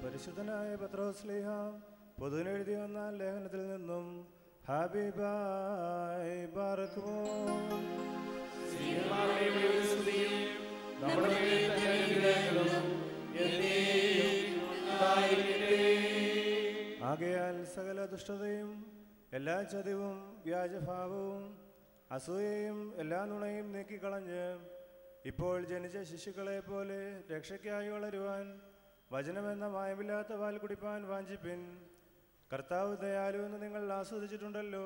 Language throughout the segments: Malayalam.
പരിശുദ്ധനായ പത്രോസ്ലീഹ പൊതുവിനെഴുതി വന്ന ലേഖനത്തിൽ നിന്നും ഹബീബായി ബാറക്കുമോ. ആകയാൽ സകല ദുഷ്ടതയും എല്ലാ ചതിവും വ്യാജഭാവവും അസൂയയും എല്ലാ നുണയും നീക്കിക്കളഞ്ഞ് ഇപ്പോൾ ജനിച്ച ശിശുക്കളെ പോലെ രക്ഷയ്ക്കായി വളരുവാൻ വചനമെന്ന മായമില്ലാത്ത പാൽ കുടിപ്പാൻ വാഞ്ചിപ്പിൻ. കർത്താവ് ദയാലുവെന്ന് നിങ്ങൾ ആസ്വദിച്ചിട്ടുണ്ടല്ലോ.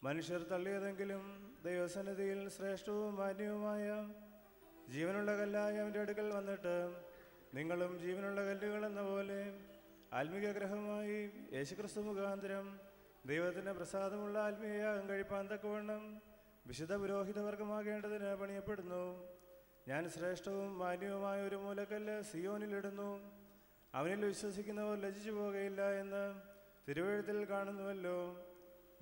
മനുഷ്യർ തള്ളിയതെങ്കിലും ദൈവസന്നിധിയിൽ ശ്രേഷ്ഠവും മാന്യവുമായ ജീവനുള്ള കല്ലായി അവൻ്റെ അടുക്കൽ വന്നിട്ട് നിങ്ങളും ജീവനുള്ള കല്ലുകൾ എന്ന പോലെ ആത്മീക ഗ്രഹമായി യേശുക്രിസ്തു മുഖാന്തരം ദൈവത്തിന് പ്രസാദമുള്ള ആത്മീയയാഗം കഴിപ്പാൻ തക്കവണ്ണം വിശുദ്ധ പുരോഹിതവർഗമാകേണ്ടതിന് പണിയപ്പെടുന്നു. ഞാൻ ശ്രേഷ്ഠവും മാന്യവുമായ ഒരു മൂലക്കല്ല് സിയോനിലിടുന്നു, അവനിൽ വിശ്വസിക്കുന്നവർ ലജ്ജിച്ചു പോകുകയില്ല എന്ന് തിരുവെഴുത്തിൽ കാണുന്നുവല്ലോ.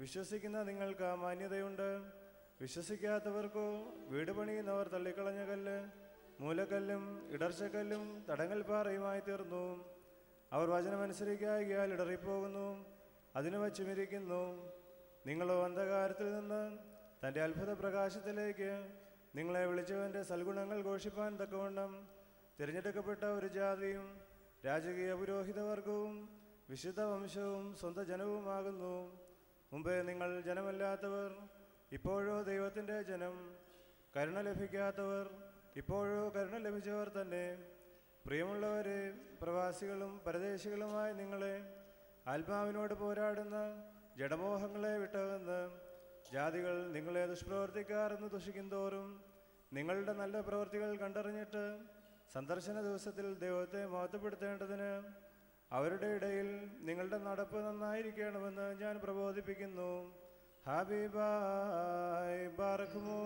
വിശ്വസിക്കുന്ന നിങ്ങൾക്ക് മാന്യതയുണ്ട്. വിശ്വസിക്കാത്തവർക്കോ വീട് പണിയുന്നവർ തള്ളിക്കളഞ്ഞ കല്ല് മൂലക്കല്ലും ഇടർച്ചക്കല്ലും തടങ്ങൽ പാറയുമായി തീർന്നു. അവർ വചനമനുസരിക്കായികയാൽ ഇടറിപ്പോകുന്നു, അതിനു വച്ചുമിരിക്കുന്നു. നിങ്ങളോ അന്ധകാരത്തിൽ നിന്ന് തൻ്റെ അത്ഭുത പ്രകാശത്തിലേക്ക് നിങ്ങളെ വിളിച്ചവൻ്റെ സൽഗുണങ്ങൾ ഘോഷിപ്പാൻ തക്കവണ്ണം തിരഞ്ഞെടുക്കപ്പെട്ട ഒരു ജാതിയും രാജകീയ പുരോഹിതവർഗവും വിശുദ്ധ വംശവും സ്വന്തം ജനവുമാകുന്നു. മുമ്പേ നിങ്ങൾ ജനമല്ലാത്തവർ, ഇപ്പോഴോ ദൈവത്തിൻ്റെ ജനം. കരുണ ലഭിക്കാത്തവർ, ഇപ്പോഴോ കരുണ ലഭിച്ചവർ തന്നെ. പ്രിയമുള്ളവരെ, പ്രവാസികളും പരദേശികളുമായ നിങ്ങളെ ആത്മാവിനോട് പോരാടുന്ന ജഡമോഹങ്ങളെ വിട്ടകന്ന് ജാതികൾ നിങ്ങളെ ദുഷ്പ്രവർത്തിക്കാറെന്ന് ദുഷിക്കും തോറും നിങ്ങളുടെ നല്ല പ്രവൃത്തികൾ കണ്ടറിഞ്ഞിട്ട് സന്ദർശന ദിവസത്തിൽ ദൈവത്തെ മഹത്വപ്പെടുത്തേണ്ടതിന് അവരുടെ ഇടയിൽ നിങ്ങളുടെ നടപ്പ് നന്നായിരിക്കണമെന്ന് ഞാൻ പ്രബോധിപ്പിക്കുന്നു. ഹബീബായി ബാറക്കുമോ.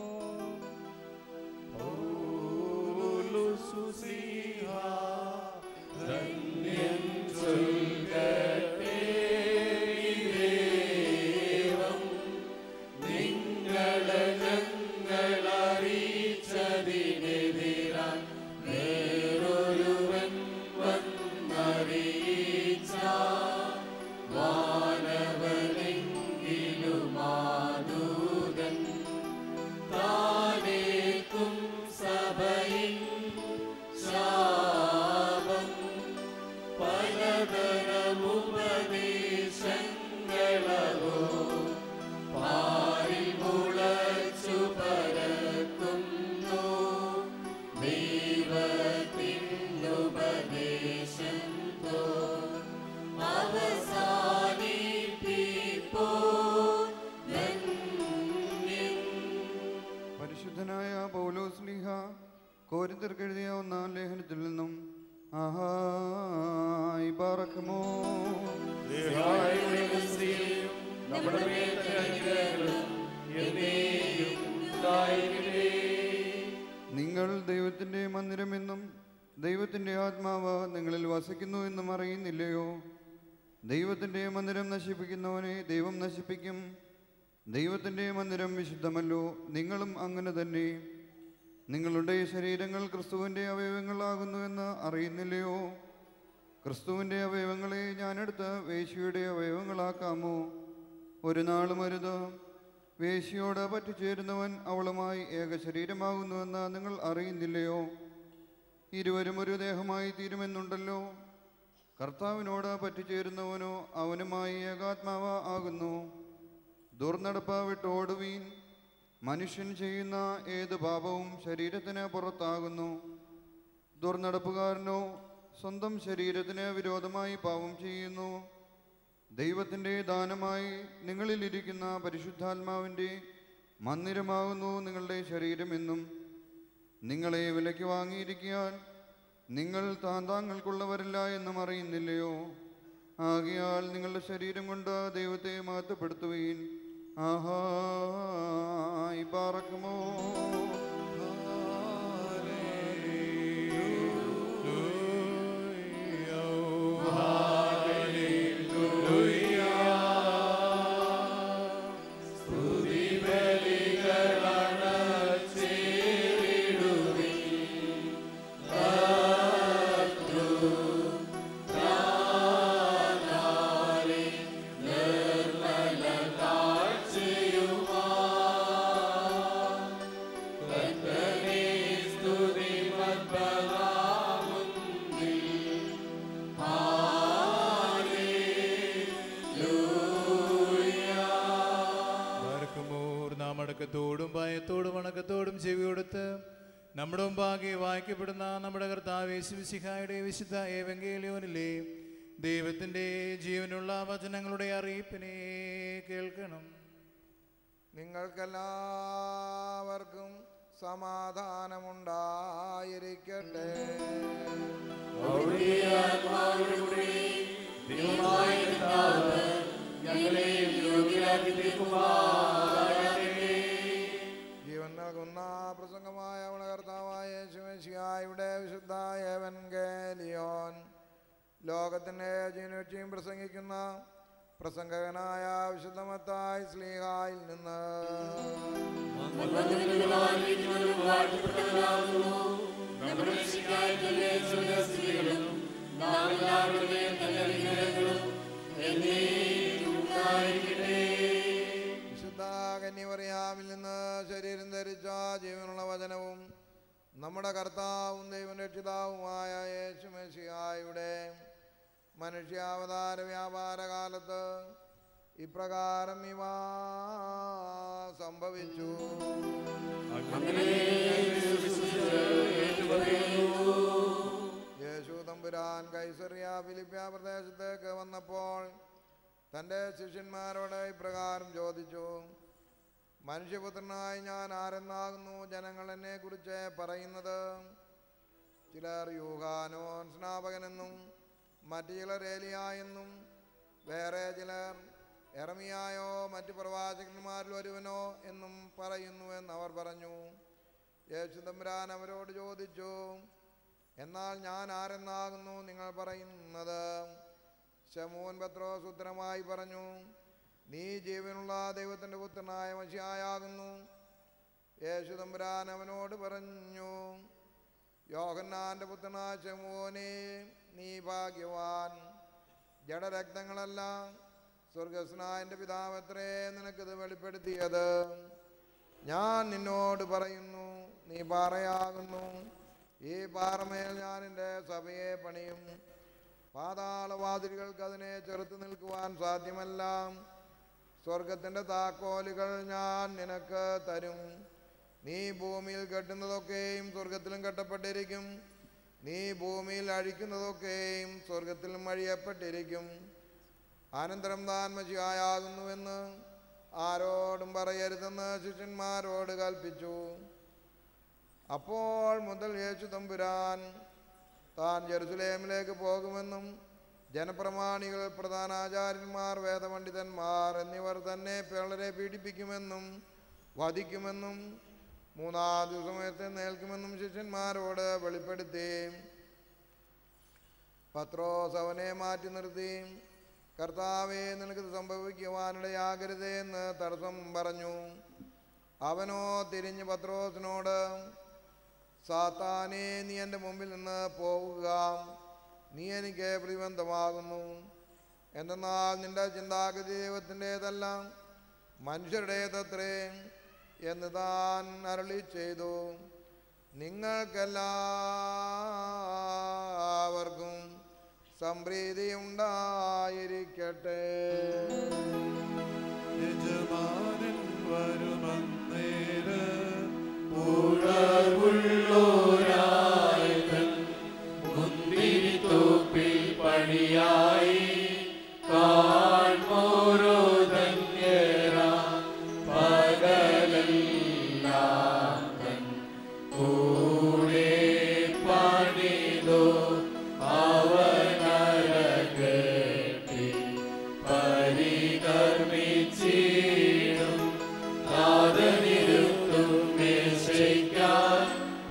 പരിശുദ്ധനായ പൗലോസ്ലീഹ കോരിന്ത്യർക്കെഴുതിയ ഒന്നാം ലേഖനത്തിൽ നിന്നും ആഹായി ബാറക്കുമോ. നിങ്ങൾ ദൈവത്തിൻ്റെ മന്ദിരമെന്നും ദൈവത്തിൻ്റെ ആത്മാവ് നിങ്ങളിൽ വസിക്കുന്നു എന്നും അറിയുന്നില്ലയോ? ദൈവത്തിൻ്റെ മന്ദിരം നശിപ്പിക്കുന്നവനെ ദൈവം നശിപ്പിക്കും. ദൈവത്തിൻ്റെ മന്ദിരം വിശുദ്ധമല്ലോ, നിങ്ങളും അങ്ങനെ തന്നെ. നിങ്ങളുടെ ശരീരങ്ങൾ ക്രിസ്തുവിൻ്റെ അവയവങ്ങളാകുന്നുവെന്ന് അറിയുന്നില്ലയോ? ക്രിസ്തുവിൻ്റെ അവയവങ്ങളെ ഞാനെടുത്ത് വേശ്യയുടെ അവയവങ്ങളാക്കാമോ? ഒരു നാളും അരുത്. വേശ്യയോട് പറ്റിച്ചേരുന്നവൻ അവളുമായി ഏക ശരീരമാകുന്നുവെന്ന് നിങ്ങൾ അറിയുന്നില്ലയോ? ഇരുവരും ഒരു ദേഹമായി തീരുമെന്നുണ്ടല്ലോ. കർത്താവിനോട് പറ്റിച്ചേരുന്നവനോ അവനുമായി ഏകാത്മാവ ആകുന്നു. ദുർനടപ്പ് വിട്ടോടുവീൻ. മനുഷ്യൻ ചെയ്യുന്ന ഏത് പാപവും ശരീരത്തിന് പുറത്താകുന്നു. ദുർനടപ്പുകാരനോ സ്വന്തം ശരീരത്തിന് വിരോധമായി പാപം ചെയ്യുന്നു. ദൈവത്തിൻ്റെ ദാനമായി നിങ്ങളിലിരിക്കുന്ന പരിശുദ്ധാത്മാവിൻ്റെ മന്ദിരമാകുന്നു നിങ്ങളുടെ ശരീരമെന്നും നിങ്ങളെ വിലയ്ക്ക് വാങ്ങിയിരിക്കാൻ നിങ്ങൾ താങ്കൾക്കുള്ളവരല്ല എന്നും അറിയുന്നില്ലയോ? ആകയാൽ നിങ്ങളുടെ ശരീരം കൊണ്ട് ദൈവത്തെ മഹത്വപ്പെടുത്തുകയും ആഹായി ബാറക്കുമോ. Hallelujah. ഒരുക്കത്തോടും ഭയത്തോടും വണക്കത്തോടും ചെവി കൊടുത്ത് നമ്മുടെ മുമ്പാകെ വായിക്കപ്പെടുന്ന നമ്മുടെ കർത്താവ് യേശുമിശിഹായുടെ വിശുദ്ധ ഏവങ്കേലിയോനിലെ ദൈവത്തിൻ്റെ ജീവനുള്ള വചനങ്ങളുടെ അറിയിപ്പിനെ കേൾക്കണം. നിങ്ങൾക്കെല്ലാവർക്കും സമാധാനമുണ്ടായിരിക്കട്ടെ. ജീവൻ നൽകുന്ന പ്രസംഗമായ കർത്താവായ യേശുമിശിഹായുടെ വിശുദ്ധ ഏവങ്കേലിയോൻ ലോകത്തിൻ്റെ ജീവനും പ്രസംഗിക്കുന്ന പ്രസംഗകനായ വിശുദ്ധ മത്തായി ശ്ലീഹായിൽ നിന്ന് വിശുദ്ധ കന്യമറിയാമിൽ നിന്ന് ശരീരം ധരിച്ച ജീവനുള്ള വചനവും നമ്മുടെ കർത്താവും ദൈവം രക്ഷിതാവുമായ യേശുമിശിഹായുടെ മനുഷ്യാവതാര വ്യാപാര കാലത്ത് ഇപ്രകാരം ഇവ സംഭവിച്ചു. യേശു തമ്പുരാൻ കൈസറിയ ഫിലിപ്പിയ പ്രദേശത്തേക്ക് വന്നപ്പോൾ തൻ്റെ ശിഷ്യന്മാരോട് ഇപ്രകാരം ചോദിച്ചു: മനുഷ്യപുത്രനായി ഞാൻ ആരെന്നാകുന്നു ജനങ്ങൾ എന്നെ കുറിച്ച് പറയുന്നത്? ചിലർ യൂഹാനോൻ സ്നാപകനെന്നും മറ്റു ചിലർ ഏലിയ എന്നും വേറെ ചിലർ എറമിയായോ മറ്റു പ്രവാചകന്മാരിൽ ഒരുവനോ എന്നും പറയുന്നു എന്നവർ പറഞ്ഞു. യേശു തമ്പുരാൻ അവരോട് ചോദിച്ചു: എന്നാൽ ഞാൻ ആരെന്നാകുന്നു നിങ്ങൾ പറയുന്നത്? ശമൂൻ പത്രോസ് ഉത്തരമായി പറഞ്ഞു: നീ ജീവനുള്ള ദൈവത്തിൻ്റെ പുത്രനായ മശിഹായാകുന്നു. യേശു തമ്പുരാൻ അവനോട് പറഞ്ഞു: യോഹന്നാന്റെ പുത്രനായ ശമൂനേ, നീ ഭാഗ്യവാൻ. ജഡരക്തങ്ങളല്ല, സ്വർഗസ്നായ എൻ്റെ പിതാവത്രേ നിനക്കിത് വെളിപ്പെടുത്തിയത്. ഞാൻ നിന്നോട് പറയുന്നു, നീ പാറയാകുന്നു. ഈ പാറമേൽ ഞാൻ എൻ്റെ സഭയെ പണിയും. പാതാളവാതിലുകൾക്ക് അതിനെ ചെറുത്തു നിൽക്കുവാൻ സാധ്യമല്ല. സ്വർഗത്തിൻ്റെ താക്കോലുകൾ ഞാൻ നിനക്ക് തരും. നീ ഭൂമിയിൽ കെട്ടുന്നതൊക്കെയും സ്വർഗത്തിലും കെട്ടപ്പെട്ടിരിക്കും. നീ ഭൂമിയിൽ അഴിക്കുന്നതൊക്കെയും സ്വർഗത്തിലും അഴിയപ്പെട്ടിരിക്കും. അനന്തരം താൻ മശിഹായാകുന്നുവെന്ന് ആരോടും പറയരുതെന്ന് ശിഷ്യന്മാരോട് കൽപ്പിച്ചു. അപ്പോൾ മുതൽ യേശു തമ്പുരാൻ താൻ ജെറുസലേമിലേക്ക് പോകുമെന്നും ജനപ്രമാണികൾ, പ്രധാനാചാര്യന്മാർ, വേദപണ്ഡിതന്മാർ എന്നിവർ തന്നെ പിള്ളരെ പീഡിപ്പിക്കുമെന്നും വധിക്കുമെന്നും മൂന്നാം ദിവസത്തെ നേൽക്കുമെന്നും ശിഷ്യന്മാരോട് വെളിപ്പെടുത്തി. പത്രോസ് അവനെ മാറ്റി നിർത്തി: കർത്താവേ, നിനക്കിത് സംഭവിക്കുവാനിടയാകരുതേ എന്ന് തടസ്സം പറഞ്ഞു. അവനോ തിരിഞ്ഞ് പത്രോസിനോട്: സാത്താനേ, നീ എൻ്റെ മുമ്പിൽ നിന്ന് പോവുക. നീ എനിക്ക് പ്രതിബന്ധമാകുന്നു. എന്തെന്നാൽ നിന്റെ ചിന്താഗതി ദൈവത്തിൻ്റെതല്ല, മനുഷ്യരുടേതത്രേ എന്ന് താൻ അരുളി ചെയ്തു. നിങ്ങൾക്കെല്ലാവർക്കും സംപ്രീതി ഉണ്ടായിരിക്കട്ടെ. യജമാനൻ വരുമന്നേരം മുന്തിരിത്തോപ്പിൽ പണിയായി കാൺമോരോ ധന്യരാ പകലെല്ലാം തൻ കൂടെ പണിതോ അവനരകെട്ടി പരികർമ്മിച്ചിടും നാദനിരുത്തും മേശയ്ക്കാൻ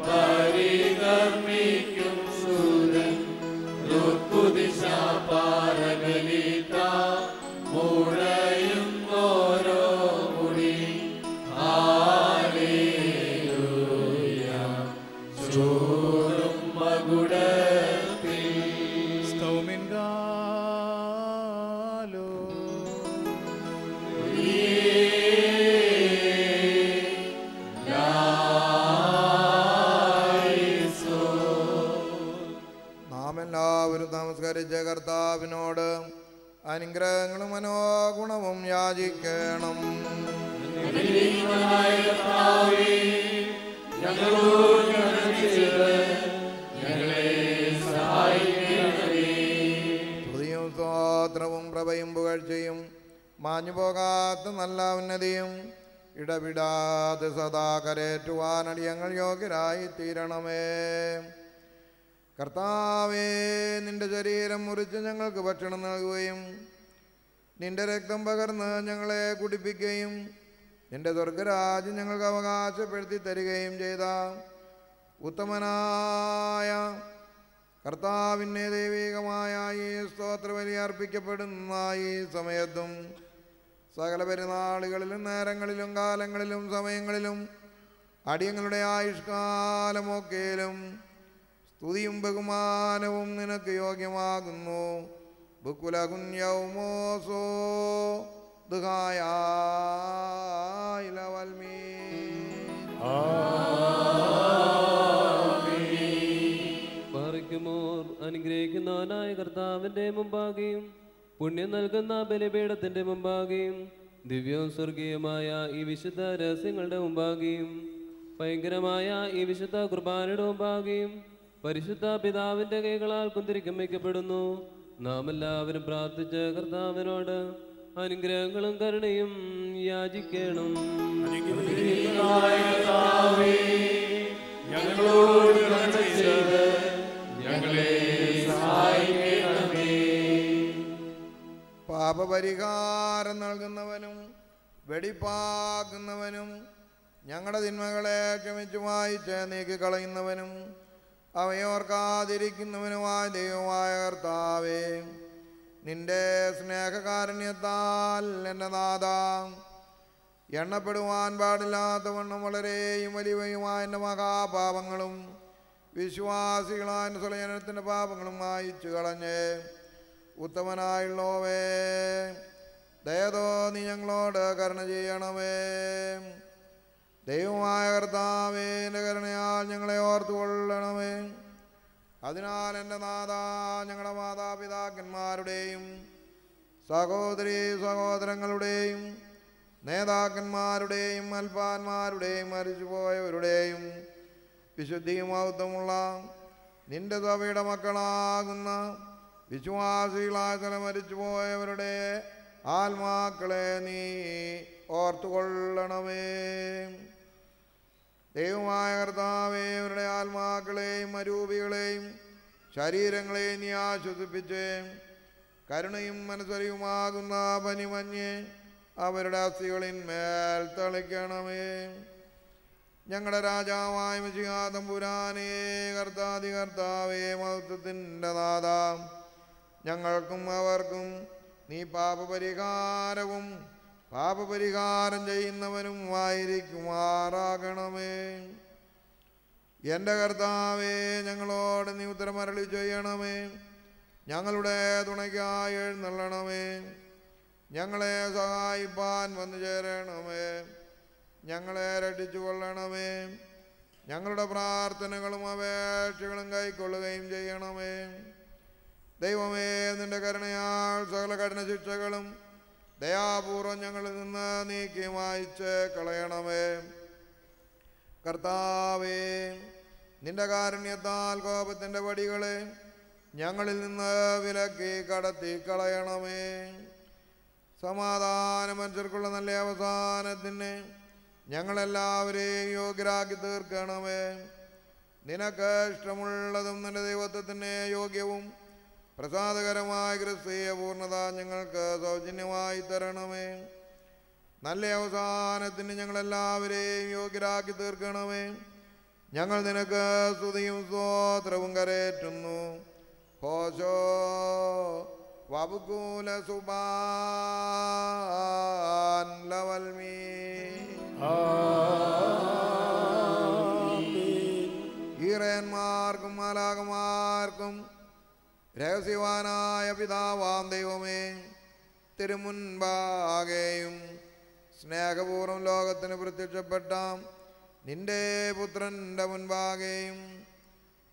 പരികർമ്മിക്കും സൂരൻ ദുഃഖുദിശ പാരകലിത മുഴയും ഓരോ മുടി ഹല്ലേലൂയ ചൂടും മകുടത്തിൽ സ്തൗമിൻകാലോ നാം എല്ലാവരും നമസ്കരിച്ച കർത്താവിനോട് അനുഗ്രഹങ്ങളും മനോഗുണവും യാചിക്കണം. അനുഗ്രഹീതനായ കർത്താവേ, ഞങ്ങളോട് കരുണ ചെയ്ത് ഞങ്ങളെ സഹായിക്കണമേ. സ്തുതിയും സ്തോത്രവും പ്രഭയും പുകഴ്ചയും മാഞ്ഞു പോകാത്ത നല്ല ഉന്നതിയും ഇടവിടാതെ സദാ കരേറ്റുവാനടിയങ്ങൾ യോഗ്യരായി തീരണമേ. കർത്താവേ, നിന്റെ ശരീരം മുറിച്ച് ഞങ്ങൾക്ക് ഭക്ഷണം നൽകുകയും നിന്റെ രക്തം പകർന്ന് ഞങ്ങളെ കുടിപ്പിക്കുകയും നിന്റെ സ്വർഗരാജ്യം ഞങ്ങൾക്ക് അവകാശപ്പെടുത്തി തരികയും ചെയ്ത ഉത്തമനായ കർത്താവിൻ്റെ ദൈവികമായ ഈ സ്തോത്രബലി അർപ്പിക്കപ്പെടുന്ന ഈ സമയത്തും സകല പെരുന്നാളുകളിലും നേരങ്ങളിലും കാലങ്ങളിലും സമയങ്ങളിലും അടിയങ്ങളുടെ ആയുഷ്കാലമൊക്കെയിലും സ്തുതിയും ബഹുമാനവും നിനക്ക് യോഗ്യമാകുന്നു. ബുക്കുലകുഞ്ഞൗമോസോ ദുഹായാൽമീ. പാറയ്ക്കുമോർ അനുഗ്രഹിക്കുന്നവനായ കർത്താവിന്റെ മുമ്പാകെയും പുണ്യം നൽകുന്ന ബലിപീഠത്തിന്റെ മുമ്പാകെയും ദിവ്യവും സ്വർഗീയമായ ഈ വിശുദ്ധ രഹസ്യങ്ങളുടെ മുമ്പാകെയും ഭയങ്കരമായ ഈ വിശുദ്ധ കുർബാനയുടെ മുമ്പാകെയും പരിശുദ്ധ പിതാവിന്റെ കൈകളാൽ കുന്തിരിക്കം വയ്ക്കപ്പെടുന്നു. നാം എല്ലാവരും പ്രാർത്ഥിച്ച് കർത്താവിനോട് അനുഗ്രഹങ്ങളും കരുണയും യാചിക്കണം. അനുഗ്രഹീതനായ കർത്താവേ, ഞങ്ങളോട് കരുണ ചെയ്ത് ഞങ്ങളെ സഹായിക്കണമേ. പാപപരിഹാരം നൽകുന്നവനും വെടിപ്പാക്കുന്നവനും ഞങ്ങളുടെ തിന്മകളെ ക്ഷമിച്ചു വായിച്ച് നീക്കിക്കളയുന്നവനും അവയോർക്കാതിരിക്കുന്നവനുമായ ദൈവമായ കർത്താവേ, നിന്റെ സ്നേഹകാരുണ്യത്താൽ എൻ്റെ നാഥ എണ്ണപ്പെടുവാൻ പാടില്ലാത്തവണ്ണം വളരെയും വലിയവയുമായ എൻ്റെ മഹാപാപങ്ങളും വിശ്വാസികളായ സ്വലജനത്തിൻ്റെ പാപങ്ങളും മായിച്ചു കളഞ്ഞ് ഉത്തമനായുള്ളോവേ, ദയതോ നീ ഞങ്ങളോട് കരുണ ചെയ്യണമേ. ദൈവമായ കർത്താവേ, എൻ്റെ കരുണയാൽ ഞങ്ങളെ ഓർത്തുകൊള്ളണമേ. അതിനാൽ എൻ്റെ നാഥ, ഞങ്ങളുടെ മാതാപിതാക്കന്മാരുടെയും സഹോദരീ സഹോദരങ്ങളുടെയും നേതാക്കന്മാരുടെയും അൽപാന്മാരുടെയും മരിച്ചുപോയവരുടെയും വിശുദ്ധിയും മഹത്വമുള്ള നിന്റെ സഭയുടെ മക്കളാകുന്ന വിശ്വാസികളായ മരിച്ചുപോയവരുടെ ആത്മാക്കളെ നീ ഓർത്തുകൊള്ളണമേ. ദൈവമായ കർത്താവേ, അവരുടെ ആത്മാക്കളെയും അരൂപികളെയും ശരീരങ്ങളെയും നീ ആശ്വസിപ്പിച്ച് കരുണയും മനസ്സരിയുമാകുന്ന പനിമഞ്ഞ് അവരുടെ അസ്ഥികളിന്മേൽ തളിക്കണമേ. ഞങ്ങളുടെ രാജാവായ മിശിഹാ തമ്പുരാനേ, കർത്താധി കർത്താവേ, മഹത്വത്തിൻ്റെ നാഥ, ഞങ്ങൾക്കും അവർക്കും നീ പാപപരിഹാരം ചെയ്യുന്നവനും ആയിരിക്കുമാറാകണമേ. എൻ്റെ കർത്താവേ, ഞങ്ങളോട് നീ ഉത്തരമരളി ചെയ്യണമേ. ഞങ്ങളുടെ തുണയ്ക്കായി എഴുന്നള്ളണമേ. ഞങ്ങളെ സഹായിപ്പാൻ വന്നു ചേരണമേ. ഞങ്ങളെ രക്ഷിച്ചു കൊള്ളണമേ. ഞങ്ങളുടെ പ്രാർത്ഥനകളും അപേക്ഷകളും കൈക്കൊള്ളുകയും ചെയ്യണമേ. ദൈവമേ, നിന്റെ കരുണയാൽ സകല കഠിന ശിക്ഷകളും ദയാപൂർവം ഞങ്ങളിൽ നിന്ന് നീക്കി മായ്ച്ച് കളയണമേ. കർത്താവേ, നിന്റെ കാരുണ്യത്താൽ കോപത്തിൻ്റെ വടികളെ ഞങ്ങളിൽ നിന്ന് വിലക്കി കടത്തി കളയണമേ. സമാധാന മനുഷ്യർക്കുള്ള നല്ല അവസാനത്തിന് ഞങ്ങളെല്ലാവരെയും യോഗ്യരാക്കി തീർക്കണമേ. നിനക്ക് ഇഷ്ടമുള്ളതും നിന്റെ ദൈവത്വത്തിന് യോഗ്യവും പ്രസാദകരമായ ക്രിസ്തീയ പൂർണ്ണത ഞങ്ങൾക്ക് സൗജന്യമായി തരണമേ. നല്ല അവസാനത്തിന് ഞങ്ങളെല്ലാവരെയും യോഗ്യരാക്കി തീർക്കണമേ. ഞങ്ങൾ നിനക്ക് സ്തുതിയും സ്തോത്രവും കരേറ്റുന്നു. ഹോശോ വബുകൂല സുബാൻ ലവൽമീ. ഈറയന്മാർക്കും മാലാകമാർക്കും രഹസ്യവാനായ പിതാവാം ദൈവമേ, തിരുമുൻപാകെയും സ്നേഹപൂർവ്വം ലോകത്തിന് പ്രത്യക്ഷപ്പെട്ട നിന്റെ പുത്രൻ്റെ മുൻപാകെയും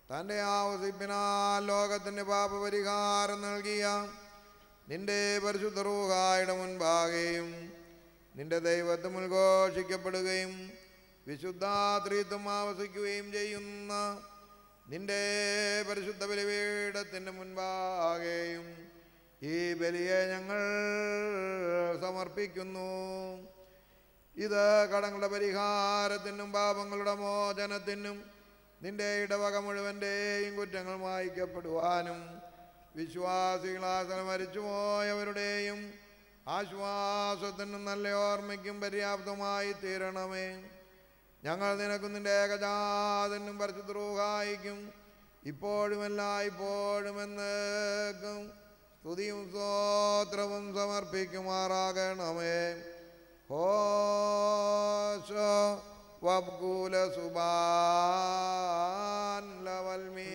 തൻ്റെ ആവസിപ്പിനാൽ ലോകത്തിൻ്റെ പാപപരിഹാരം നൽകിയ നിന്റെ പരിശുദ്ധ റൂഹായുടെ മുൻപാകെയും നിന്റെ ദൈവത്വം ഉദ്ഘോഷിക്കപ്പെടുകയും വിശുദ്ധ ത്രിത്വം ആവസിക്കുകയും ചെയ്യുന്ന നിന്റെ പരിശുദ്ധ ബലിപീഠത്തിൻ്റെ മുൻപാകെയും ഈ ബലിയെ ഞങ്ങൾ സമർപ്പിക്കുന്നു. ഇത് കടങ്ങളുടെ പരിഹാരത്തിനും പാപങ്ങളുടെ മോചനത്തിനും നിന്റെ ഇടവക മുഴുവൻ്റെയും കുറ്റങ്ങൾ മായ്ക്കപ്പെടുവാനും വിശ്വാസികളാൽ മരിച്ചുപോയവരുടെയും ആശ്വാസത്തിനും നല്ല ഓർമ്മയ്ക്കും പര്യാപ്തമായി തീരണമേ. ഞങ്ങൾ നിനക്കും നിന്റെ ഏകജാതനും പരിശുദ്ധ റൂഹായിക്കും ഇപ്പോഴും എല്ലായ്പ്പോഴും എന്നേക്കും സ്തുതിയും സ്തോത്രവും സമർപ്പിക്കുമാറാകണമേ. ഹോശോ വബ്കുല സുബാൻ ലവൽമീ.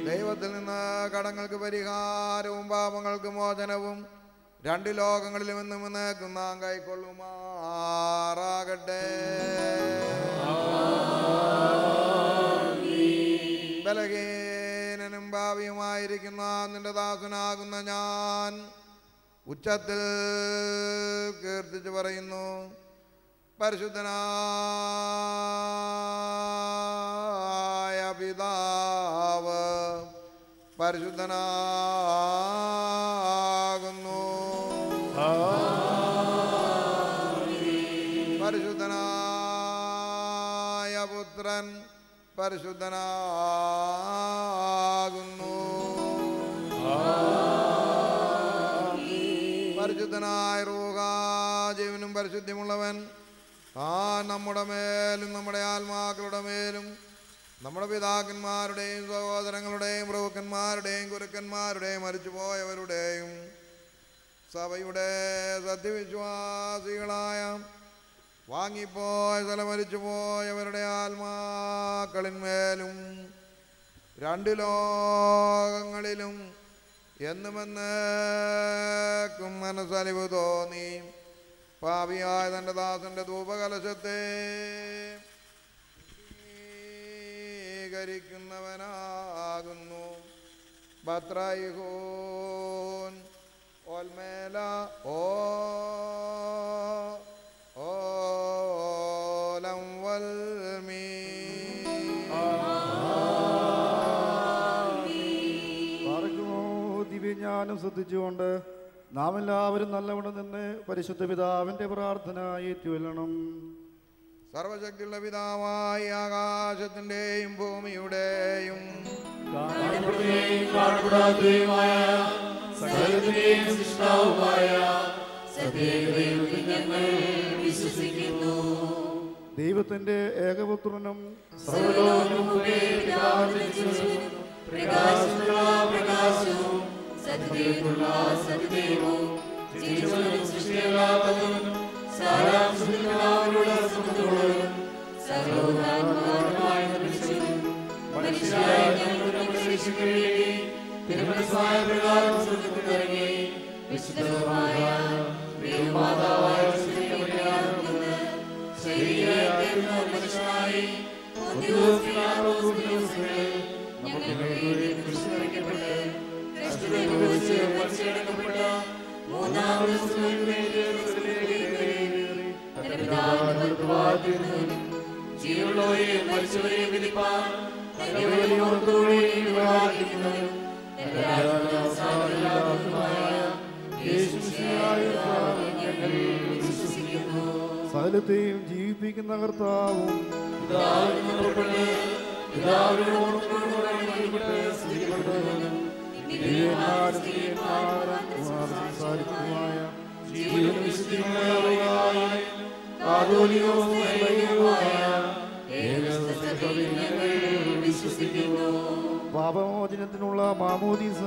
ദൈവത്തിൽ നിന്ന് കടങ്ങൾക്ക് പരിഹാരവും പാപങ്ങൾക്ക് മോചനവും രണ്ട് ലോകങ്ങളിലും എന്നും എന്നേക്കും നാം കൈക്കൊള്ളുമാറാകട്ടെ. ബലഹീനനും ഭാവിയുമായിരിക്കുന്ന നിന്റെ ദാസനാകുന്ന ഞാൻ ഉച്ചത്തിൽ കീർത്തിച്ച് പറയുന്നു, പരിശുദ്ധനായ പിതാവ് പരിശുദ്ധനാകുന്നു. പരിശുദ്ധനായ പുത്രൻ പരിശുദ്ധനാകുന്നു. പരിശുദ്ധനായ റൂഹാ ജീവനും പരിശുദ്ധിയുമുള്ളവൻ നമ്മുടെ മേലും നമ്മുടെ ആത്മാക്കളുടെ മേലും നമ്മുടെ പിതാക്കന്മാരുടെയും സഹോദരങ്ങളുടെയും പ്രഭുക്കന്മാരുടെയും ഗുരുക്കന്മാരുടെയും മരിച്ചുപോയവരുടെയും സഭയുടെ സത്യവിശ്വാസികളായ വാങ്ങിപ്പോയ മരിച്ചുപോയവരുടെ ആത്മാക്കളിന്മേലും രണ്ട് ലോകങ്ങളിലും എന്നുമെന്നേക്കും മനസ്സലിവ് തോന്നി പാപിയായ തൻ്റെ ദാസന്റെ ധൂപകലശത്തെ കരിക്കുന്നവനാകുന്നു. ബത്രൈഹോൻ ഓൽമേല ഓലം വൽമീ. ദിവ്യജ്ഞാനം ശ്രദ്ധിച്ചുകൊണ്ട് നാം എല്ലാവരും നല്ലവണ്ണം നിന്ന് പരിശുദ്ധ പിതാവിന്റെ പ്രാർത്ഥന ഏറ്റുകൊള്ളണം. സർവശക്തിയുള്ള പിതാവായ ആകാശത്തിന്റെയും ഭൂമിയുടെയും ദൈവത്തിന്റെ ഏകപുത്രനും സകലത്തെയും ജീവിപ്പിക്കുന്ന കർത്താവും പാപമോചനത്തിനുള്ള മാമോദീസ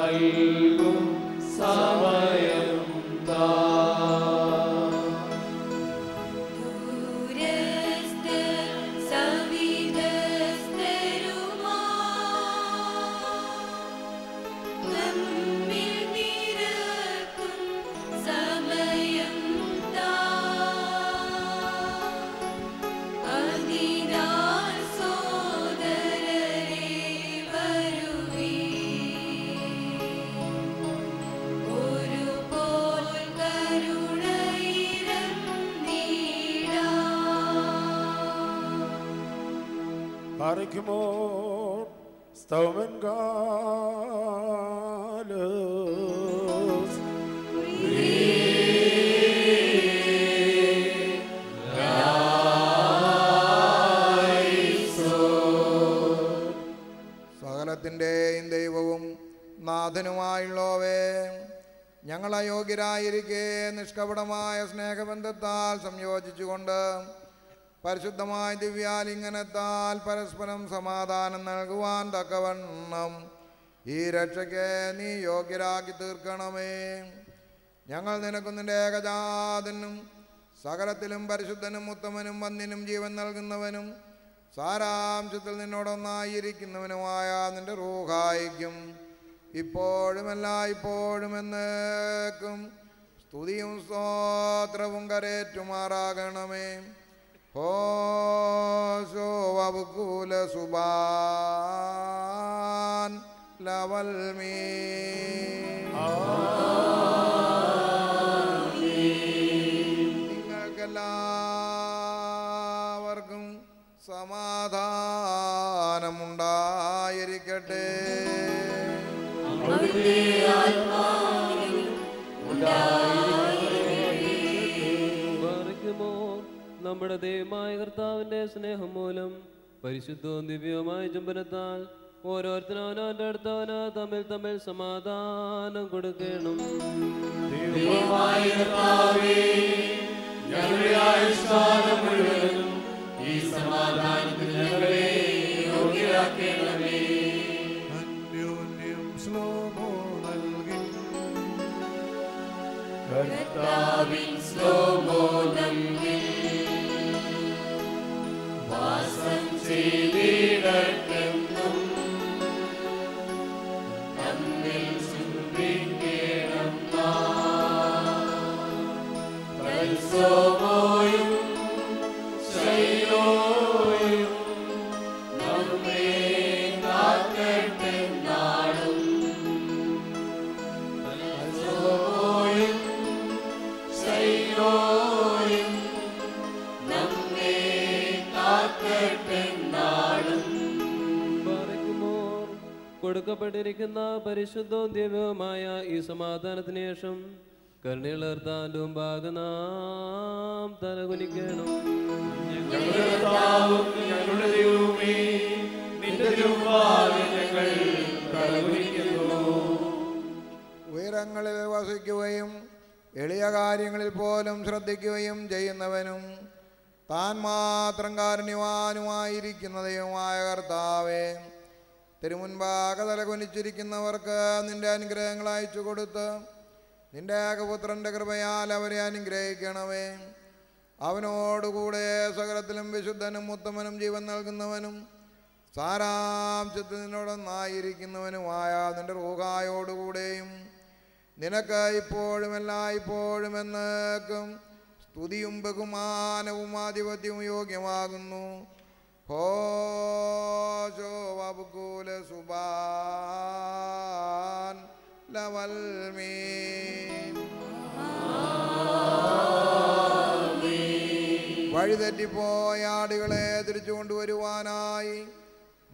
നൽകും സമയം താ. Arikimor, Staumen Galus, സകലത്തിൻ്റെയും ദൈവവും നാഥനുമായുള്ളവേ, ഞങ്ങൾ അയോഗ്യരായിരിക്കെ നിഷ്കപടമായ സ്നേഹബന്ധത്താൽ സംയോജിച്ചുകൊണ്ട് പരിശുദ്ധമായ ദിവ്യാലിംഗനത്താൽ പരസ്പരം സമാധാനം നൽകുവാൻ തക്കവണ്ണം ഈ രക്ഷയ്ക്ക് നീ യോഗ്യരാക്കി തീർക്കണമേ. ഞങ്ങൾ നിനക്കും നിന്റെ ഏകജാതനും സകലത്തിലും പരിശുദ്ധനും ഉത്തമനും വന്യനും ജീവൻ നൽകുന്നവനും സാരാംശത്തിൽ നിന്നോടൊന്നായിരിക്കുന്നവനുമായ നിന്റെ റൂഹായിക്കും ഇപ്പോഴുമല്ല ഇപ്പോഴും എന്നേക്കും സ്തുതിയും സ്തോത്രവും കരേറ്റുമാറാകണമേ. ഹോശോ വബുകൂല സുബാൻ ലവൽമീ. നിങ്ങൾക്കെല്ലാവർക്കും സമാധാനമുണ്ടായിരിക്കട്ടെ. നമ്മുടെ ദൈവമായ കർത്താവിന്റെ സ്നേഹം മൂലം പരിശുദ്ധവും ദിവ്യവുമായ ചുംബനത്താൽ ഓരോരുത്തരവനവന്റെ അടുത്തവന് തമ്മിൽ തമ്മിൽ സമാധാനം കൊടുക്കണം. ദൈവമായ കർത്താവേ, ഞങ്ങളുടെ ആയുഷ്കാലം മുഴുവനും ഈ സമാധാനത്തിന് ഞങ്ങളെ യോഗ്യരാക്കണമേ. അന്യോന്യം ശ്ലോമോ നൽകി കർത്താവിൻ ശ്ലോമോ നൽകി വാസം ചെയ്തിടട്ടെന്നും തമ്മിൽ ചുംബിക്കണം തൽസോമോയും ശൈലോയും നമ്മെ കാക്കട്ടെന്നാളും തൽസോമോയും ശൈലോയും നമ്മെ കാക്കട്ടെന്നാളും. കൊടുക്കപ്പെട്ടിരിക്കുന്ന പരിശുദ്ധവും ദിവ്യവുമായ ഈ സമാധാനത്തിന് ശേഷം കരുണയുള്ളർത്താൻ്റെ മുമ്പാകെ നാം തലകുനിക്കണം. ഞങ്ങളുടെ കർത്താവും ഞങ്ങളുടെ ദൈവമേ, നിന്റെ തിരുമുമ്പാകെ ഞങ്ങൾ തലകുനിക്കുന്നു. ഉയരങ്ങളിൽ വസിക്കുകയും എളിയ കാര്യങ്ങളിൽ പോലും ശ്രദ്ധിക്കുകയും ചെയ്യുന്നവനും താൻ മാത്രം കാരുണ്യവാനുമായിരിക്കുന്ന ദൈവമായ കർത്താവേ, തിരുമുൻപാകെ തലകുനിച്ചിരിക്കുന്നവർക്ക് നിന്റെ അനുഗ്രഹങ്ങൾ അയച്ചു കൊടുത്ത് നിന്റെ ഏകപുത്രൻ്റെ കൃപയാൽ അവരെ അനുഗ്രഹിക്കണമേ. അവനോടുകൂടെ സകലത്തിലും വിശുദ്ധനും ഉത്തമനും ജീവൻ നൽകുന്നവനും സാരാംശത്തിൽ നിന്നോടൊന്നായിരിക്കുന്നവനുമായ നിന്റെ റൂഹായോടുകൂടെയും നിനക്ക് ഇപ്പോഴും എല്ലായ്പ്പോഴും എന്നേക്കും സ്തുതിയും ബഹുമാനവും ആധിപത്യവും യോഗ്യമാകുന്നു. ഹോശോ വബുകൂല സുബാൻ ലവൽമീൻ. വഴിതെറ്റിപ്പോയ ആടുകളെ തിരിച്ചു കൊണ്ടുവരുവാനായി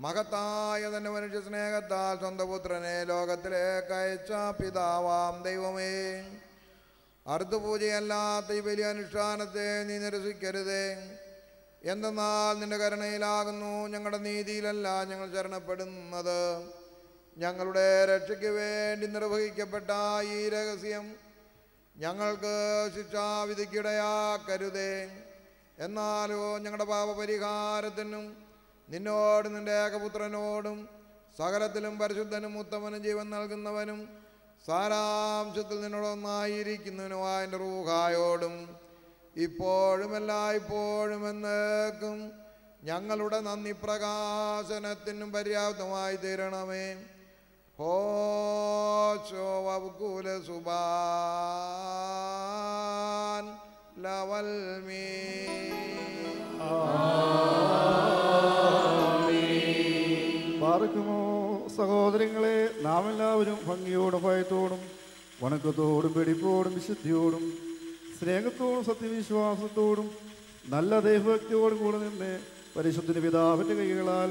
മഹത്തായ തന്റെ മനുഷ്യ സ്നേഹത്താൽ സ്വന്തം പുത്രനെ ലോകത്തിലേക്ക് അയച്ച പിതാവാം ദൈവമേ, അർദ്ധപൂജയല്ലാത്ത ഈ വലിയ അനുഷ്ഠാനത്തെ നീ നിരസിക്കരുതേ. എന്തെന്നാൽ നിന്റെ കരുണയിലാകുന്നു ഞങ്ങളുടെ നീതിയിലല്ല ഞങ്ങൾ ശരണപ്പെടുന്നത്. ഞങ്ങളുടെ രക്ഷയ്ക്ക് വേണ്ടി നിർവഹിക്കപ്പെട്ട ഈ രഹസ്യം ഞങ്ങൾക്ക് ശിക്ഷാവിധിക്കിടയാക്കരുതേ. എന്നാലോ ഞങ്ങളുടെ പാപപരിഹാരത്തിനും നിന്നോടും നിന്റെ ഏകപുത്രനോടും സകലത്തിലും പരിശുദ്ധനും ഉത്തമനും ജീവൻ നൽകുന്നവനും സാരാംശത്തിൽ നിന്നോടൊന്നായിരിക്കുന്നവനുമായ എൻ്റെ റൂഹായോടും ഇപ്പോഴും എല്ലായ്പ്പോഴും എന്നേക്കും ഞങ്ങളുടെ നന്ദി പ്രകാശനത്തിനും പര്യാപ്തമായി തീരണമേ. ഹോശോ വകുല സുബാൻ ലവൽമീ. പാർക്കുമോ സഹോദരങ്ങളെ, നാം എല്ലാവരും ഭംഗിയോടും ഭയത്തോടും വണക്കത്തോടും വെടിപ്പോടും വിശുദ്ധിയോടും സ്നേഹത്തോടും സത്യവിശ്വാസത്തോടും നല്ല ദൈവഭക്തിയോടും കൂടെ നിന്ന് പരിശുദ്ധ പിതാവിൻ്റെ കൈകളാൽ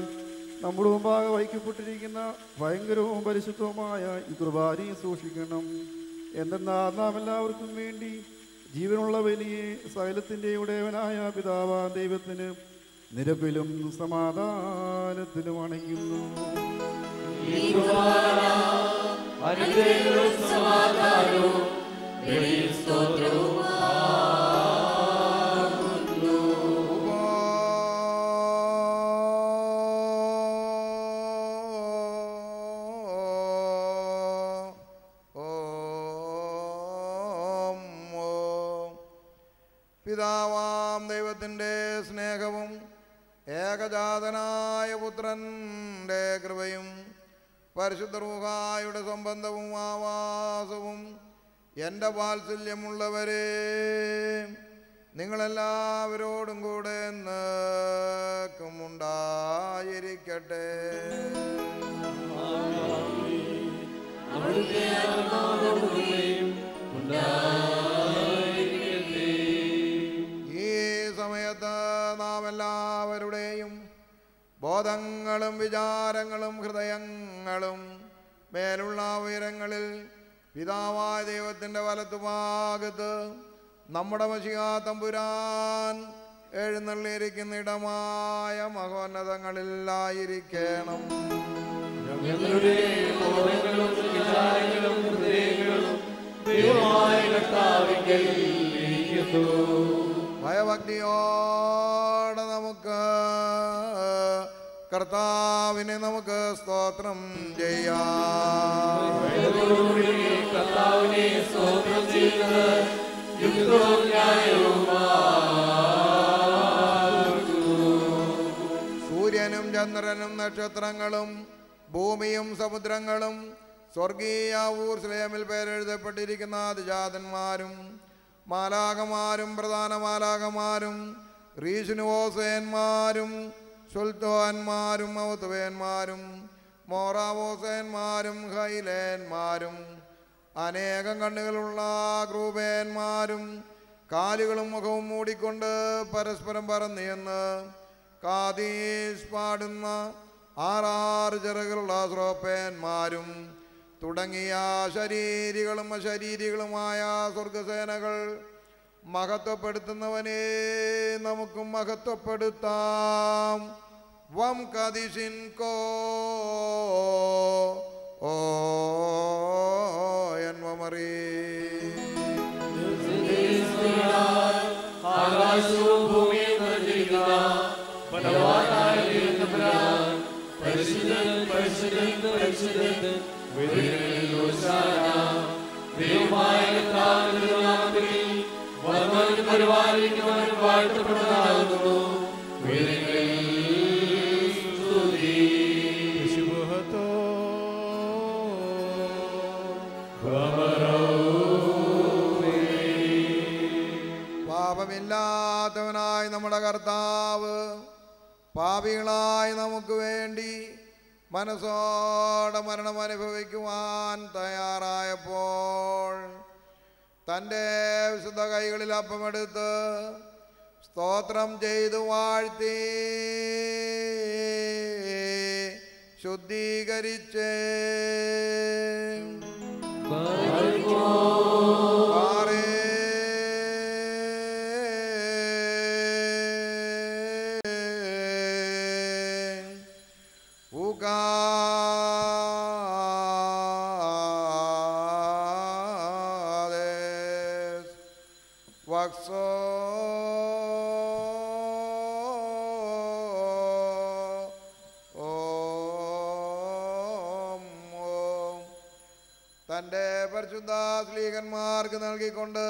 നമ്മുടെ മുമ്പാകെ വഹിക്കപ്പെട്ടിരിക്കുന്ന ഭയങ്കരവും പരിശുദ്ധവുമായ ഈ കുർബാനയെ സൂക്ഷിക്കണം. എന്തെന്നാൽ നാം എല്ലാവർക്കും വേണ്ടി ജീവനുള്ള വലിയ സകലത്തിൻ്റെ ഉടയവനായ പിതാവാൻ ദൈവത്തിന് നിരപ്പിലും സമാധാനത്തിലും അണയ്ക്കുന്നു. പിതാവാം ദൈവത്തിൻ്റെ സ്നേഹവും ഏകജാതനായ പുത്രൻ്റെ കൃപയും പരിശുദ്ധ റൂഹായുടെ സംബന്ധവും ആവാസവും എൻ്റെ വാത്സല്യമുള്ളവരെ നിങ്ങളെല്ലാവരോടും കൂടെ എന്നേക്കും ഉണ്ടായിരിക്കട്ടെ. ഈ സമയത്ത് നാം എല്ലാവരുടെയും ബോധങ്ങളും വിചാരങ്ങളും ഹൃദയങ്ങളും മേലുള്ള ഉയരങ്ങളിൽ പിതാവായ ദൈവത്തിൻ്റെ വലത്തുഭാഗത്ത് നമ്മുടെ മശിഹാ തമ്പുരാൻ എഴുന്നള്ളിയിരിക്കുന്ന ഇടമായ മഹോന്നതങ്ങളിലായിരിക്കണം. ഞങ്ങളുടെ ബോധങ്ങളും വിചാരങ്ങളും ഹൃദയങ്ങളും ദൈവമായ കർത്താവിങ്കൽ ഇരിക്കുന്നു. ഭയഭക്തിയോടെ നമുക്ക് കർത്താവിനെ നമുക്ക് സ്തോത്രം ചെയ്യാം. കർത്താവിനെ സ്തോത്രം ചെയ്യുന്നത് യുക്തവും ന്യായവുമാകുന്നു. സൂര്യനും ചന്ദ്രനും നക്ഷത്രങ്ങളും ഭൂമിയും സമുദ്രങ്ങളും സ്വർഗീയ ഊർസ്ലേമിൽ പേരെഴുതപ്പെട്ടിരിക്കുന്ന അതിജാതന്മാരും മാലാകമാരും പ്രധാന മാലാകമാരും റീശുനുവോസേന്മാരും സുൽത്തോന്മാരും മൗത്തുവേന്മാരും മോറാവോസേന്മാരും ഹൈലേന്മാരും അനേകം കണ്ണുകളുള്ള ക്രൂപേന്മാരും കാലുകളും മുഖവും മൂടിക്കൊണ്ട് പരസ്പരം പറന്നിയെന്ന് കാദീസ് പാടുന്ന 6 ചിറകുള്ള ശ്രോപ്പേന്മാരും തുടങ്ങിയ ശരീരികളും അശരീരികളുമായ സ്വർഗസേനകൾ മഹത്വപ്പെടുത്തുന്നവനെ നമുക്കും മഹത്വപ്പെടുത്താം. വം കദിഷിൻ കോ ഓ എന്മറി ആകാശവും ഭൂമിയും നിറഞ്ഞിരിക്കുന്ന ബലവാനായ ദൈവത്തമ്പുരാൻ പരിശുദ്ധൻ പരിശുദ്ധൻ പരിശുദ്ധൻ ഉയരങ്ങളിൽ ഹോശാന. ദൈവമായ കർത്താവിന്റെ നാമത്തിൽ വന്നവനും പരിപാലിക്കുന്നവനും വാഴ്ത്തപ്പെട്ടതാകുന്നു. ഉയരങ്ങളിൽ സ്തുതി. പാപമില്ലാത്തവനായ നമ്മുടെ കർത്താവ് പാപികളായി നമുക്ക് വേണ്ടി മനസ്സോടെ മരണം അനുഭവിക്കുവാൻ തയ്യാറായപ്പോൾ തൻ്റെ വിശുദ്ധ കൈകളിൽ അപ്പമെടുത്ത് സ്തോത്രം ചെയ്തു വാഴ്ത്തി ശുദ്ധീകരിച്ച് തൻ്റെ പരിശുദ്ധ സ്ലീഹന്മാർക്ക് നൽകിക്കൊണ്ട്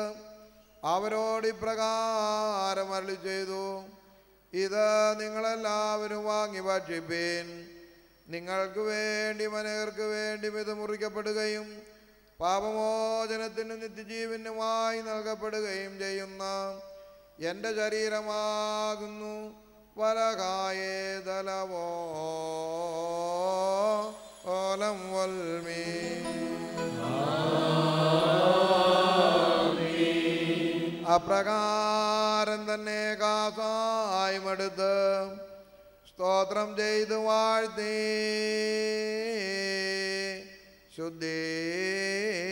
അവരോട് ഇപ്രകാരം അരുളി ചെയ്തു: ഇത് നിങ്ങളെല്ലാവരും വാങ്ങി ഭക്ഷിപ്പീൻ. നിങ്ങൾക്ക് വേണ്ടി അനേകർക്ക് വേണ്ടി ഇത് മുറിക്കപ്പെടുകയും പാപമോചനത്തിന് നിത്യജീവനുമായി നൽകപ്പെടുകയും ചെയ്യുന്ന എൻ്റെ ശരീരമാകുന്നു. വലകായേ തലവോ ഓലം വൽമീ. അപ്രകാരം തന്നെ കാസായ്മടുത്ത് സ്തോത്രം ചെയ്ത് വാഴ്ത്തി ശുദ്ധീകരിച്ച്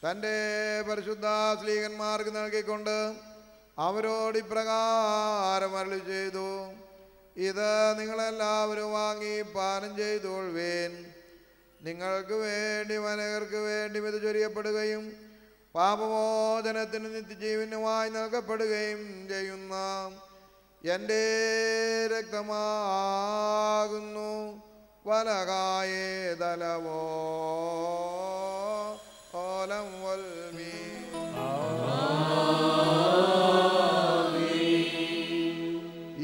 തൻ്റെ പരിശുദ്ധ സ്ലീഹന്മാർക്ക് നൽകിക്കൊണ്ട് അവരോട് ഇപ്രകാരം അരുളി ചെയ്തു: ഇത് നിങ്ങളെല്ലാവരും വാങ്ങി പാനം ചെയ്തുകൊള്ളുവീൻ. നിങ്ങൾക്ക് വേണ്ടി അനേകർക്ക് വേണ്ടി ഇത് ചൊരിയപ്പെടുകയും പാപമോചനത്തിന് നിത്യജീവനുമായി നൽകപ്പെടുകയും ചെയ്യുന്ന എൻ്റെ രക്തമാകുന്നു. വലകായേ തലവോ ഓലം വൽമീ.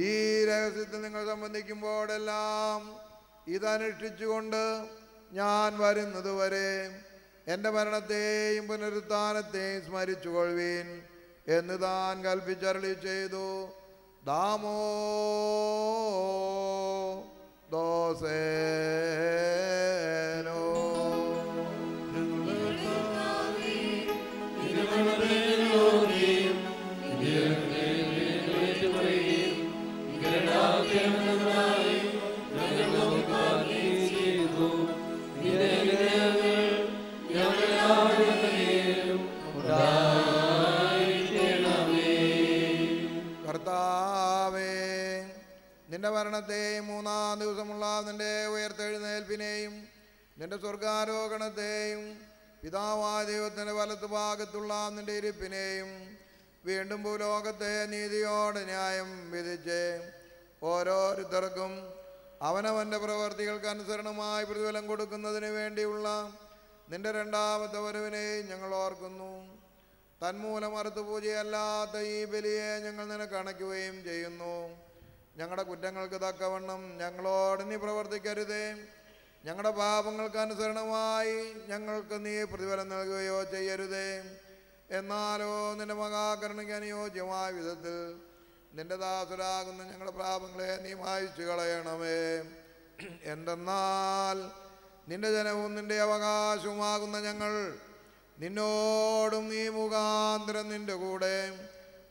ഈ രഹസ്യത്തിൽ നിങ്ങൾ സംബന്ധിക്കുമ്പോഴെല്ലാം ഇതനുഷ്ഠിച്ചുകൊണ്ട് ഞാൻ വരുന്നത് വരെ എൻ്റെ മരണത്തെയും പുനരുത്ഥാനത്തെയും സ്മരിച്ചുകൊള്ളുവീൻ എന്ന് താൻ കൽപ്പിച്ചരുളി ചെയ്തു. ദാമോ ദോസേനോ. കർത്താവേ, നിന്റെ മരണത്തെയും മൂന്നാം ദിവസമുള്ള നിന്റെ ഉയർത്തെഴുന്നേൽപ്പിനെയും നിന്റെ സ്വർഗാരോഹണത്തെയും പിതാവായ ദൈവത്തിൻ്റെ വലത്ത് ഭാഗത്തുള്ള നിന്റെ ഇരിപ്പിനെയും വീണ്ടും ഭൂലോകത്തെ നീതിയോടെ ന്യായം വിധിച്ച് ഓരോരുത്തർക്കും അവനവൻ്റെ പ്രവർത്തികൾക്ക് അനുസരണമായി പ്രതിഫലം കൊടുക്കുന്നതിന് വേണ്ടിയുള്ള നിന്റെ രണ്ടാമത്തെ വരവിനെയും ഞങ്ങൾ ഓർക്കുന്നു. തന്മൂലം അറുത്തുപൂജയല്ലാത്ത ഈ ബലിയെ ഞങ്ങൾ നിനക്ക് അണയ്ക്കുകയും ചെയ്യുന്നു. ഞങ്ങളുടെ കുറ്റങ്ങൾക്ക് തക്കവണ്ണം ഞങ്ങളോട് നീ പ്രവർത്തിക്കരുതേ. ഞങ്ങളുടെ പാപങ്ങൾക്ക് അനുസരണമായി ഞങ്ങൾക്ക് നീ പ്രതിഫലം നൽകുകയോ ചെയ്യരുതേ. എന്നാലോ നിന്റെ മഹാകരുണയ്ക്ക് അനുയോജ്യമായ വിധത്തിൽ നിന്റെ ദാസരാകുന്ന ഞങ്ങളുടെ പാപങ്ങളെ നീ മായ്ച്ചു കളയണമേ. എന്തെന്നാൽ നിന്റെ ജനവും നിന്റെ അവകാശവുമാകുന്ന ഞങ്ങൾ നിന്നോടും നീ മുഖാന്തരം നിന്റെ കൂടെ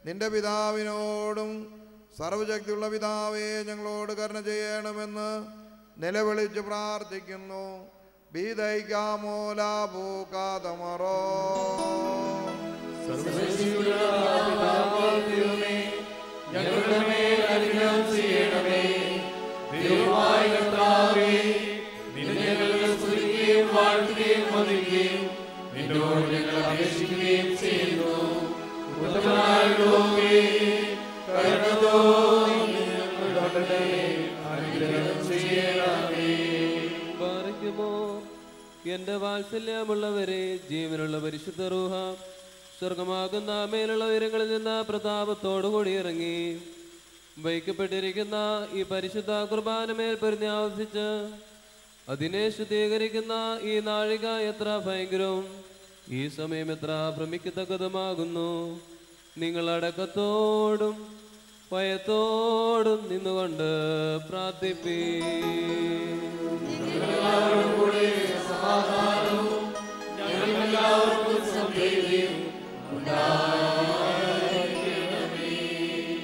നിന്റെ പിതാവിനോടും സർവശക്തിയുള്ള പിതാവേ ഞങ്ങളോട് കരുണ ചെയ്യണമെന്ന് നിലവിളിച്ച് പ്രാർത്ഥിക്കുന്നു. ബീദൈക്കാമോ ലാഭൂക്കാതമറോ. ഞങ്ങളുടെ മേൽ അനുഗ്രഹം ചെയ്യണമേ. ദൈവമായ കർത്താവേ, നിന്നെ ഞങ്ങൾ സ്തുതിക്കുകയും വാഴ്ത്തുകയും വന്ദിക്കുകയും നിന്നോട് ഞങ്ങൾ അപേക്ഷിക്കുകയും ചെയ്യുന്നു. ഉത്തമനായ യഹോവേ, കരുണ തോന്നി ഞങ്ങളുടെ മേൽ അനുഗ്രഹം ചെയ്യണമേ. പാറയ്ക്കുമോ എന്റെ വാത്സല്യമുള്ളവരെ, ജീവനുള്ള പരിശുദ്ധ റൂഹ സ്വർഗമാകുന്ന മേലുള്ള ഉയരങ്ങളിൽ നിന്ന് പ്രതാപത്തോടുകൂടി ഇറങ്ങി വയ്ക്കപ്പെട്ടിരിക്കുന്ന ഈ പരിശുദ്ധ കുർബാനമേൽ പൊരിഞ്ഞാവസിച്ച് അതിനെ ശുദ്ധീകരിക്കുന്ന ഈ നാഴിക എത്ര ഭയങ്കരവും ഈ സമയം എത്ര ഭ്രമിക്കത്തക്കതുമാകുന്നു. നിങ്ങൾ അടക്കത്തോടും ഭയത്തോടും നിന്നുകൊണ്ട് പ്രാർത്ഥിപ്പീ.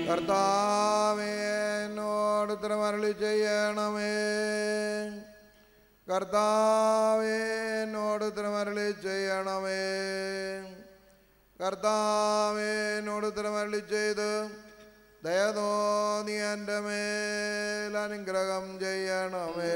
കർത്താവേ, എന്നോട് ഉത്തരമരുളി ചെയ്യണമേ. കർത്താവേ, എന്നോട് ഉത്തരമരുളി ചെയ്യണമേ. കർത്താവേ, എന്നോട് ഉത്തരമരുളി ചെയ്ത് ദയതോന്നി എൻ്റെ മേൽ അനുഗ്രഹം ചെയ്യണമേ.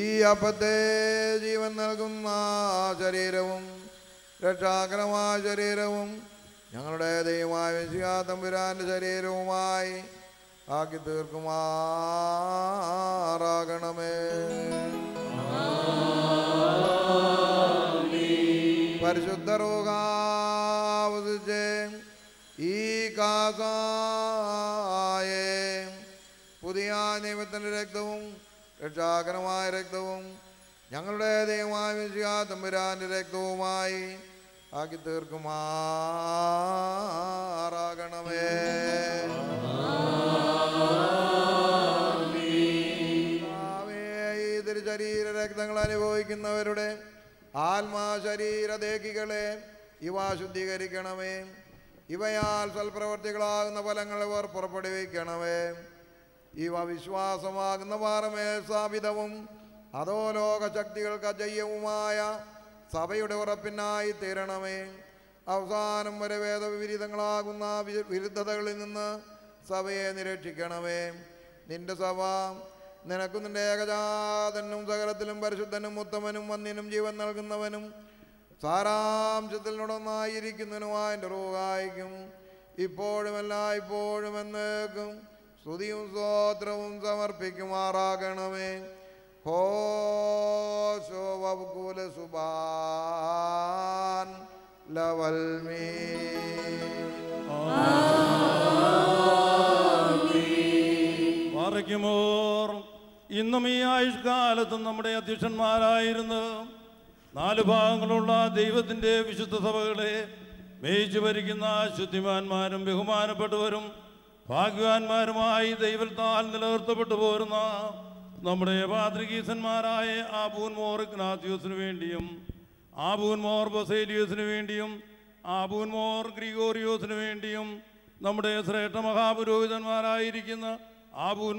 ഈ അപ്പത്തെ ജീവൻ നൽകുന്ന ശരീരവും രക്ഷാകരമായ ശരീരവും ഞങ്ങളുടെ ദൈവമായ മിശിഹാ തമ്പുരാന്റെ ശരീരവുമായി ആക്കി തീർക്കുമാറാകണമേ. പരിശുദ്ധ റൂഹാവസിച്ച് ഈ കാസായെ പുതിയ നിയമത്തിൻ്റെ രക്തവും രക്ഷാകരമായ രക്തവും ഞങ്ങളുടെ ദൈവമായ മിശിഹാ തമ്പുരാന്റെ രക്തവുമായി ആക്കി തീർക്കുമാറാകണമേ. ഈ തിരുശരീര രക്തങ്ങൾ അനുഭവിക്കുന്നവരുടെ ആത്മാ ശരീര ദേഹികളെ ഇവ ശുദ്ധീകരിക്കണമേ. ഇവയാൽ സൽപ്രവർത്തികളാകുന്ന ഫലങ്ങൾ ഇവർ പുറപ്പെടുവിക്കണമേ. ഇവ വിശ്വാസമാകുന്ന പാറമേ സ്ഥാപിതവും അതോ ലോകശക്തികൾക്ക് അജയ്യവുമായ സഭയുടെ ഉറപ്പിനായി തീരണമേ. അവസാനം വരെ വേദവിപരീതങ്ങളാകുന്ന വിരുദ്ധതകളിൽ നിന്ന് സഭയെ നിരീക്ഷിക്കണമേ. നിന്റെ സഭ നിനക്കും നിന്റെ ഏകജാതനും സകലത്തിലും പരിശുദ്ധനും ഉത്തമനും വന്യനും ജീവൻ നൽകുന്നവനും സാരാംശത്തിനോടൊന്നായിരിക്കുന്നതിനുമായ എൻ്റെ റൂഹായിക്കും ഇപ്പോഴും എല്ലായ്പ്പോഴും എന്നേക്കും സ്തുതിയും സ്തോത്രവും സമർപ്പിക്കുമാറാകണമേ. ഹോശോ വബ്കുല സുബാൻ ലവൽമീ. പാറയ്ക്കുമോർ ഇന്നും ഈ ആയുഷ്കാലത്തും നമ്മുടെ അധ്യക്ഷന്മാരായിരുന്നു 4 ഭാഗങ്ങളുള്ള ദൈവത്തിൻ്റെ വിശുദ്ധ സഭകളെ മേയിച്ചു ഭരിക്കുന്ന ശുദ്ധിമാന്മാരും ബഹുമാനപ്പെട്ടവരും ഭാഗ്യവാന്മാരുമായി ദൈവത്താൽ നിലനിർത്തപ്പെട്ടു പോരുന്ന നമ്മുടെ പാത്രികീസന്മാരായ ആബൂൻ മോർ ഇഗ്നാത്യോസിനു വേണ്ടിയും ആബൂൻ മോർ ബസേലിയോസിനു വേണ്ടിയും ആബൂൻ മോർ ഗ്രിഗോറിയോസിനു വേണ്ടിയും നമ്മുടെ ശ്രേഷ്ഠ മഹാപുരോഹിതന്മാരായിരിക്കുന്ന ആബൂൻ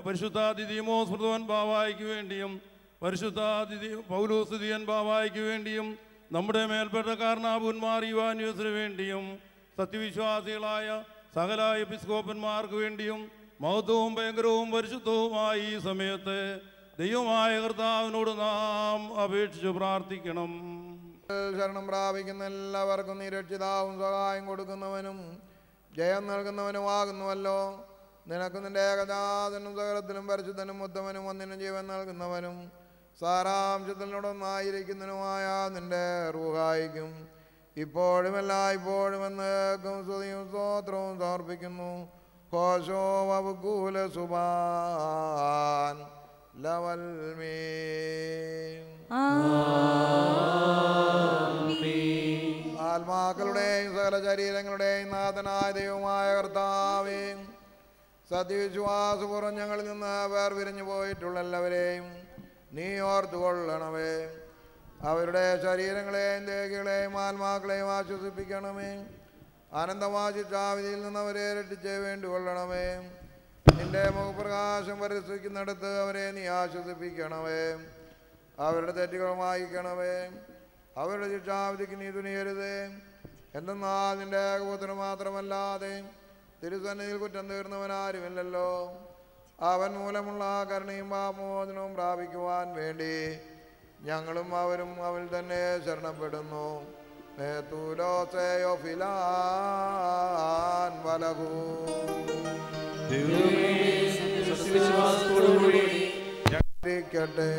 പരിശുദ്ധ ദിദിമോസ് മൃതവൻ ബാവായ്ക്ക് വേണ്ടിയും പരിശുദ്ധ പൗലോസ് ദിദിയൻ ബാവായ്ക്ക് വേണ്ടിയും നമ്മുടെ മേൽപ്പെട്ടക്കാരനാബൂന്മാർ യുവാന്യൂസിന് വേണ്ടിയും സത്യവിശ്വാസികളായ സകല എപ്പിസ്കോപ്പന്മാർക്ക് വേണ്ടിയും മഹത്വവും ഭയങ്കരവും പരിശുദ്ധവുമായി ഈ സമയത്ത് ദൈവമായ കർത്താവിനോട് നാം അപേക്ഷിച്ച് പ്രാർത്ഥിക്കണം. ശരണം പ്രാപിക്കുന്ന എല്ലാവർക്കും നീ രക്ഷിതാവും സഹായം കൊടുക്കുന്നവനും ജയം നൽകുന്നവനുമാകുന്നുവല്ലോ. നിനക്ക് നിന്റെ ഏകജാതനും സകലത്തിലും പരിശുദ്ധനും ഉത്തമനും ഒന്നിനും ജീവൻ നൽകുന്നവനും സാരാംശത്തിനോടൊന്നായിരിക്കുന്നതിനുമായ നിന്റെ റൂഹായിക്കും ഇപ്പോഴും എല്ലായ്പ്പോഴും എന്നേക്കും സ്തുതിയും സ്തോത്രവും സമർപ്പിക്കുന്നു. ഹോശോ വബ്കുല സുബാൻ ലവൽമീ. ആത്മാക്കളുടെയും സകല ശരീരങ്ങളുടെയും നാഥനായ ദൈവമായ കർത്താവേ, സത്യവിശ്വാസപൂർവ്വം ഞങ്ങളിൽ നിന്ന് വേർപിരിഞ്ഞു പോയിട്ടുള്ള എല്ലാവരെയും നീ ഓർത്തുകൊള്ളണമേ. അവരുടെ ശരീരങ്ങളെയും ദേഹികളെയും ആത്മാക്കളെയും ആശ്വസിപ്പിക്കണമേ. അനന്തമാശിക്ഷാവിധിയിൽ നിന്ന് അവരെ രക്ഷിച്ച് വേണ്ടിക്കൊള്ളണമേ. നിന്റെ മുഖപ്രകാശം പരിസ്ഥിക്കുന്നിടത്ത് അവരെ നീ ആശ്വസിപ്പിക്കണമേ. അവരുടെ തെറ്റുകൾ മായിക്കണമേ. അവരുടെ ശിക്ഷാവിധിക്ക് നീ തുനിയരുത്. എന്തെന്നാൽ നിന്റെ ഏകപുത്രന് മാത്രമല്ലാതെ തിരുസന്നിധിയിൽ കുറ്റം തീർന്നവനാരുമില്ലല്ലോ. അവൻ മൂലമുള്ള കരുണയും പാപമോചനവും പ്രാപിക്കുവാൻ വേണ്ടി ഞങ്ങളും അവരും അവൻ തന്നെ ശരണപ്പെടുന്നു. സത്യവിശ്വാസത്തോടുകൂടി ിക്കട്ടെ.